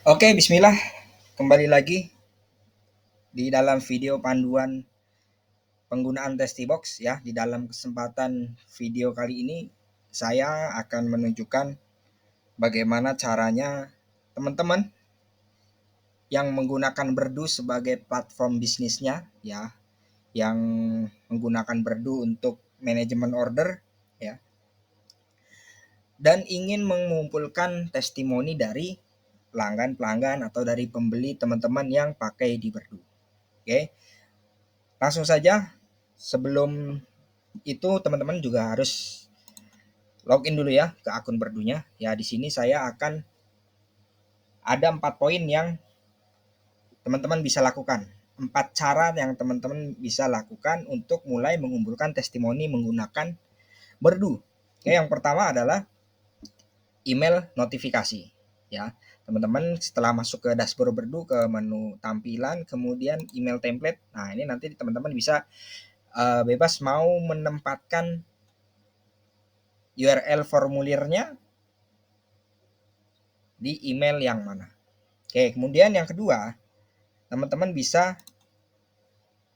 Oke, bismillah. Kembali lagi di dalam video panduan penggunaan Testibox ya. Di dalam kesempatan video kali ini saya akan menunjukkan bagaimana caranya teman-teman yang menggunakan Berdu sebagai platform bisnisnya ya, yang menggunakan Berdu untuk manajemen order ya, dan ingin mengumpulkan testimoni dari pelanggan-pelanggan atau dari pembeli teman-teman yang pakai di Berdu. Oke. Langsung saja, sebelum itu teman-teman juga harus login dulu ya ke akun Berdunya. Ya, di sini saya akan ada 4 poin yang teman-teman bisa lakukan. 4 cara yang teman-teman bisa lakukan untuk mulai mengumpulkan testimoni menggunakan Berdu. Oke, yang pertama adalah email notifikasi. Ya, teman-teman setelah masuk ke dashboard Berdu, ke menu tampilan, kemudian email template. Nah, ini nanti teman-teman bisa bebas mau menempatkan URL formulirnya di email yang mana. Oke, kemudian yang kedua, teman-teman bisa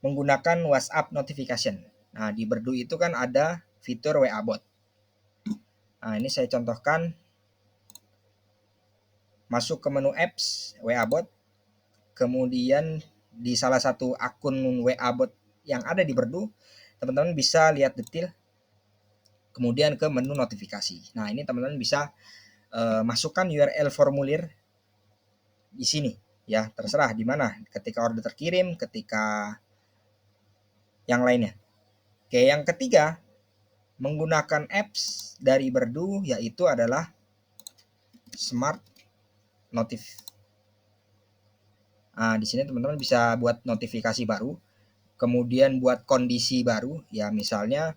menggunakan WhatsApp notification. Nah, di Berdu itu kan ada fitur WA bot. Nah, ini saya contohkan, masuk ke menu apps WA bot, kemudian di salah satu akun WA bot yang ada di Berdu, teman-teman bisa lihat detail, kemudian ke menu notifikasi. Nah, ini teman-teman bisa masukkan URL formulir di sini ya, terserah di mana, ketika order terkirim, ketika yang lainnya. Oke, yang ketiga, menggunakan apps dari Berdu, yaitu adalah Smart Notif. Nah, di sini teman-teman bisa buat notifikasi baru, kemudian buat kondisi baru, ya misalnya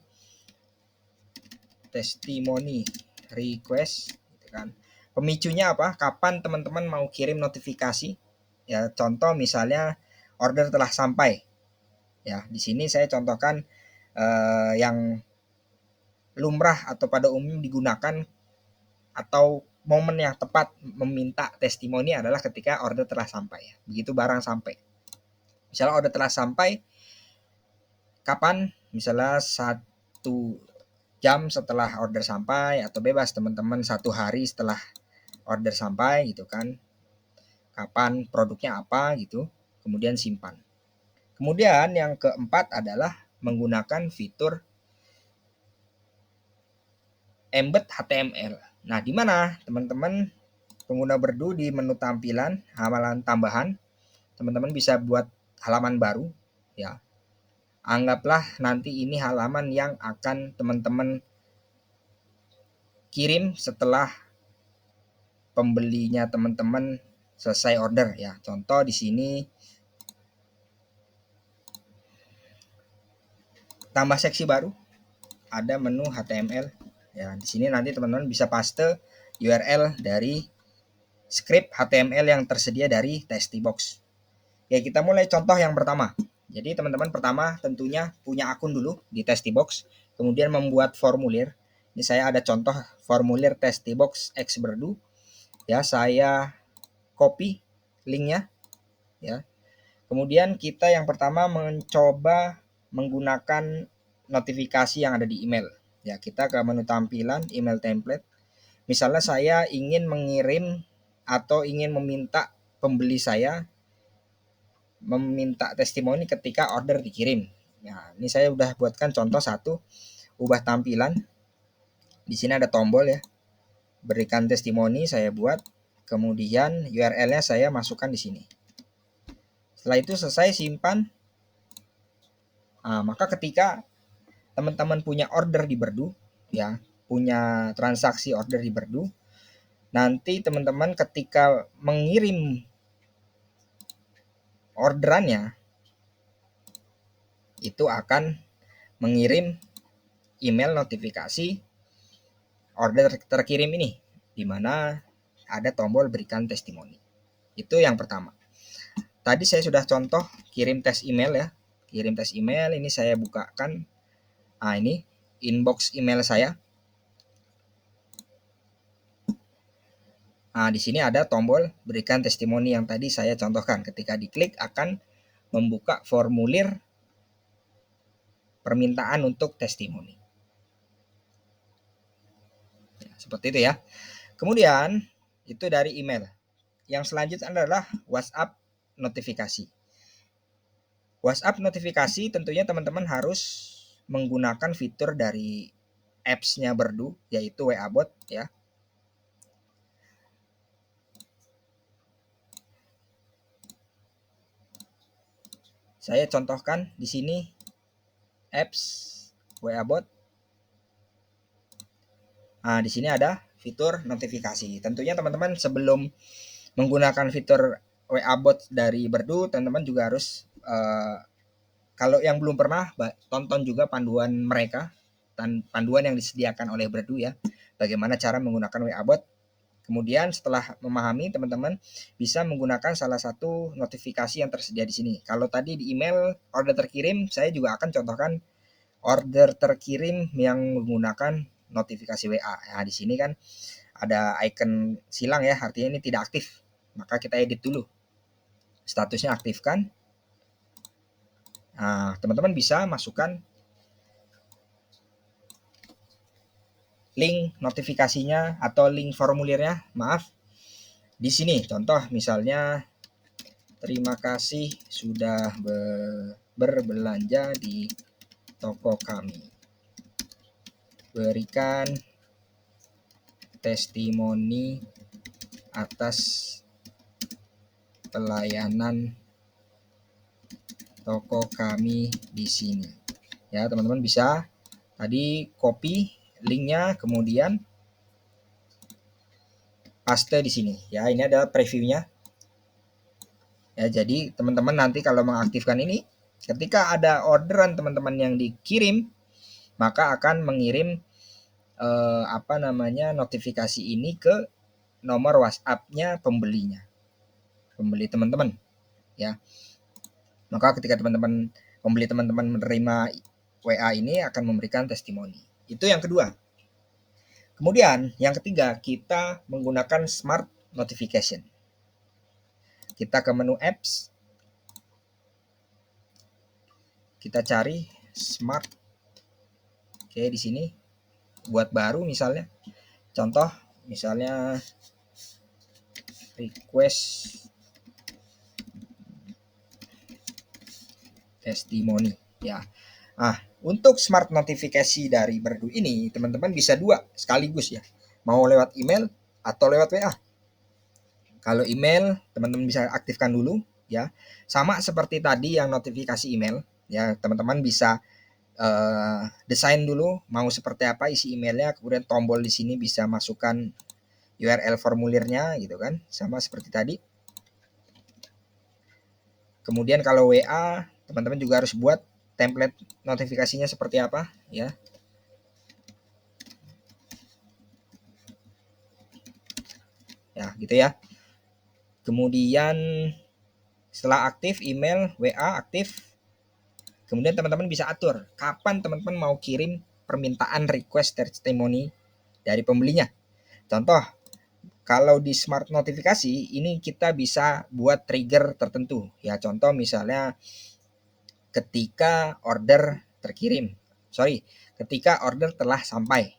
testimoni request, gitu kan. Pemicunya apa? Kapan teman-teman mau kirim notifikasi? Ya, contoh misalnya order telah sampai. Ya, di sini saya contohkan yang lumrah atau pada umum digunakan atau momen yang tepat meminta testimoni adalah ketika order telah sampai. Begitu barang sampai. Misalnya order telah sampai, kapan? Misalnya 1 jam setelah order sampai, atau bebas teman-teman 1 hari setelah order sampai gitu kan. Kapan, produknya apa gitu. Kemudian simpan. Kemudian yang keempat adalah menggunakan fitur embed HTML. Nah, di mana teman-teman pengguna Berdu di menu tampilan halaman tambahan, teman-teman bisa buat halaman baru ya. Anggaplah nanti ini halaman yang akan teman-teman kirim setelah pembelinya teman-teman selesai order ya. Contoh di sini tambah seksi baru, ada menu HTML ya. Di sini nanti teman-teman bisa paste URL dari script HTML yang tersedia dari Testibox. Ya, kita mulai contoh yang pertama. Jadi teman-teman pertama tentunya punya akun dulu di Testibox, kemudian membuat formulir. Ini saya ada contoh formulir Testibox X Berdu. Ya, saya copy linknya ya. Kemudian kita yang pertama mencoba menggunakan notifikasi yang ada di email. Ya, kita ke menu tampilan email template. Misalnya saya ingin mengirim atau ingin meminta pembeli saya meminta testimoni ketika order dikirim. Nah, ini saya udah buatkan contoh satu, ubah tampilan. Di sini ada tombol ya, berikan testimoni saya buat, kemudian URL-nya saya masukkan di sini. Setelah itu selesai, simpan. Nah, maka ketika teman-teman punya order di Berdu, ya, punya transaksi order di Berdu, nanti teman-teman ketika mengirim orderannya, itu akan mengirim email notifikasi order terkirim ini, di mana ada tombol berikan testimoni. Itu yang pertama. Tadi saya sudah contoh kirim tes email ya. Kirim tes email, ini saya bukakan. Nah, ini inbox email saya. Nah, di sini ada tombol berikan testimoni yang tadi saya contohkan. Ketika diklik akan membuka formulir permintaan untuk testimoni. Ya, seperti itu ya. Kemudian itu dari email. Yang selanjutnya adalah WhatsApp notifikasi. WhatsApp notifikasi tentunya teman-teman harus menggunakan fitur dari apps-nya Berdu, yaitu WA Bot ya. Saya contohkan di sini apps WA Bot. Nah, di sini ada fitur notifikasi. Tentunya teman-teman sebelum menggunakan fitur WA Bot dari Berdu, teman-teman juga harus kalau yang belum pernah tonton juga panduan mereka, panduan yang disediakan oleh Berdu ya, bagaimana cara menggunakan WA Bot. Kemudian setelah memahami, teman-teman bisa menggunakan salah satu notifikasi yang tersedia di sini. Kalau tadi di email order terkirim, saya juga akan contohkan order terkirim yang menggunakan notifikasi WA. Nah, di sini kan ada icon silang ya, artinya ini tidak aktif. Maka kita edit dulu. Statusnya aktifkan. Nah, teman-teman bisa masukkan link notifikasinya atau link formulirnya. Maaf. Di sini contoh misalnya, terima kasih sudah berbelanja di toko kami. Berikan testimoni atas pelayanan toko kami di sini. Ya, teman-teman bisa tadi copy linknya, kemudian paste di sini. Ya, ini adalah previewnya. Ya, jadi teman-teman nanti kalau mengaktifkan ini, ketika ada orderan teman-teman yang dikirim, maka akan mengirim notifikasi ini ke nomor WhatsApp-nya pembelinya, pembeli teman-teman ya. Maka ketika pembeli teman-teman menerima WA ini akan memberikan testimoni. Itu yang kedua. Kemudian yang ketiga, kita menggunakan smart notification. Kita ke menu apps, kita cari smart. Oke, di sini buat baru misalnya. Contoh misalnya request testimoni ya. Nah, untuk smart notifikasi dari Berdu ini teman-teman bisa dua sekaligus ya. Mau lewat email atau lewat WA. Kalau email teman-teman bisa aktifkan dulu ya. Sama seperti tadi yang notifikasi email ya, teman-teman bisa desain dulu mau seperti apa isi emailnya, kemudian tombol di sini bisa masukkan URL formulirnya gitu kan, sama seperti tadi. Kemudian kalau WA, teman-teman juga harus buat template notifikasinya seperti apa ya. Ya, gitu ya. Kemudian setelah aktif email, WA aktif, kemudian teman-teman bisa atur kapan teman-teman mau kirim permintaan request testimoni dari pembelinya. Contoh, kalau di smart notifikasi ini kita bisa buat trigger tertentu. Ya, contoh misalnya ketika order terkirim. Ketika order telah sampai.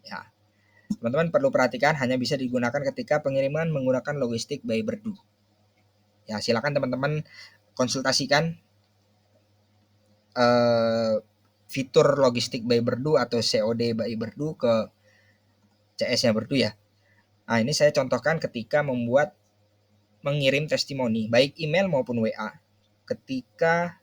Ya. Teman-teman perlu perhatikan hanya bisa digunakan ketika pengiriman menggunakan logistik by Berdu. Ya, silakan teman-teman konsultasikan fitur logistik by Berdu atau COD by Berdu ke CS-nya Berdu ya. Nah, ini saya contohkan ketika mengirim testimoni baik email maupun WA. Ketika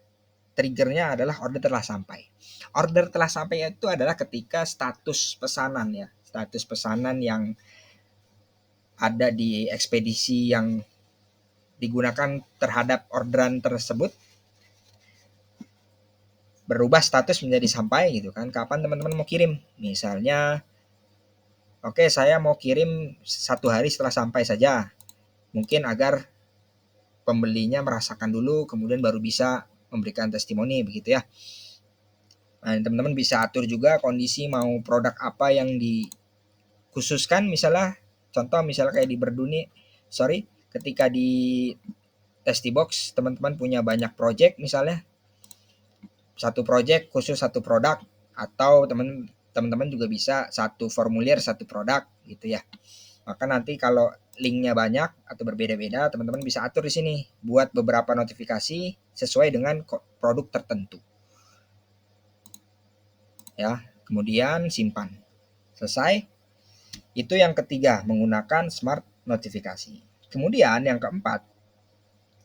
triggernya adalah order telah sampai. Order telah sampai itu adalah ketika status pesanan ya. Status pesanan yang ada di ekspedisi yang digunakan terhadap orderan tersebut berubah status menjadi sampai gitu kan. Kapan teman-teman mau kirim? Misalnya, oke, saya mau kirim 1 hari setelah sampai saja. Mungkin agar pembelinya merasakan dulu, kemudian baru bisa memberikan testimoni begitu ya. Nah, teman-teman bisa atur juga kondisi mau produk apa yang dikhususkan, misalnya Contoh misalnya kayak di Berduni, ketika di Testibox teman-teman punya banyak project, misalnya satu project khusus satu produk, atau teman-teman juga bisa satu formulir satu produk gitu ya. Maka nanti kalau linknya banyak atau berbeda-beda, teman-teman bisa atur di sini buat beberapa notifikasi sesuai dengan produk tertentu. Ya, kemudian simpan. Selesai. Itu yang ketiga, menggunakan smart notifikasi. Kemudian yang keempat,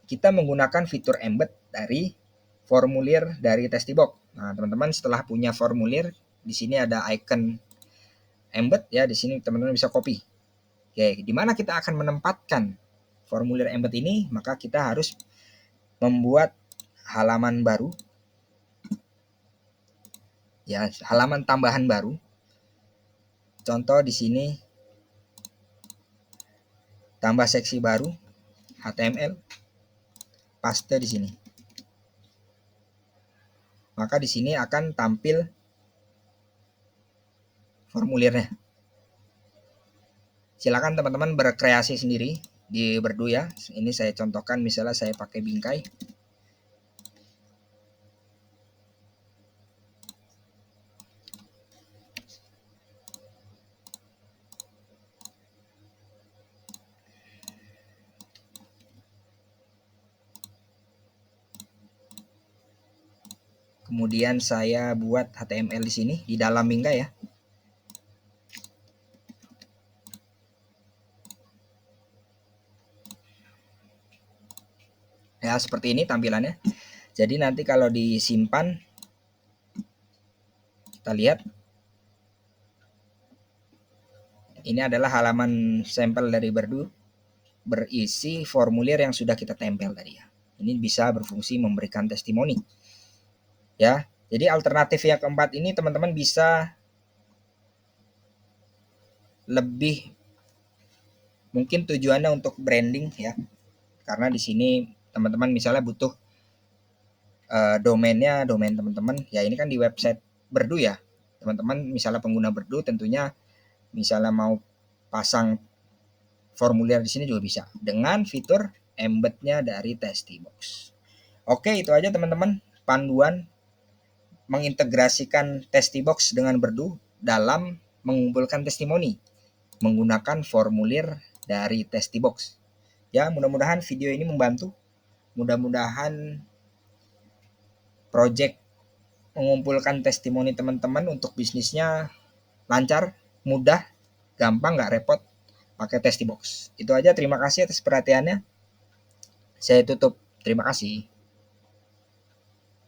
kita menggunakan fitur embed dari formulir dari Testibox. Nah, teman-teman setelah punya formulir, di sini ada icon embed ya, di sini teman-teman bisa copy. Oke, di mana kita akan menempatkan formulir embed ini? Maka kita harus membuat halaman baru. Ya, halaman tambahan baru. Contoh di sini tambah seksi baru HTML, paste di sini. Maka di sini akan tampil formulirnya. Silakan teman-teman berkreasi sendiri di Berdu ya. Ini saya contohkan, misalnya saya pakai bingkai. Kemudian saya buat HTML di sini di dalam bingkai ya. Ya, seperti ini tampilannya. Jadi nanti kalau disimpan, kita lihat ini adalah halaman sampel dari Berdu, berisi formulir yang sudah kita tempel tadi ya. Ini bisa berfungsi memberikan testimoni. Ya, jadi alternatif yang keempat ini teman-teman bisa lebih mungkin tujuannya untuk branding ya. Karena di sini teman-teman misalnya butuh domainnya, domain teman-teman ya, ini kan di website Berdu ya. Teman-teman misalnya pengguna Berdu, tentunya misalnya mau pasang formulir di sini juga bisa dengan fitur embednya dari Testibox. Oke, itu aja teman-teman panduan mengintegrasikan Testibox dengan Berdu dalam mengumpulkan testimoni menggunakan formulir dari Testibox. Ya, mudah-mudahan video ini membantu. Mudah-mudahan project mengumpulkan testimoni teman-teman untuk bisnisnya lancar, mudah, gampang, nggak repot pakai Testibox. Itu aja, terima kasih atas perhatiannya. Saya tutup. Terima kasih.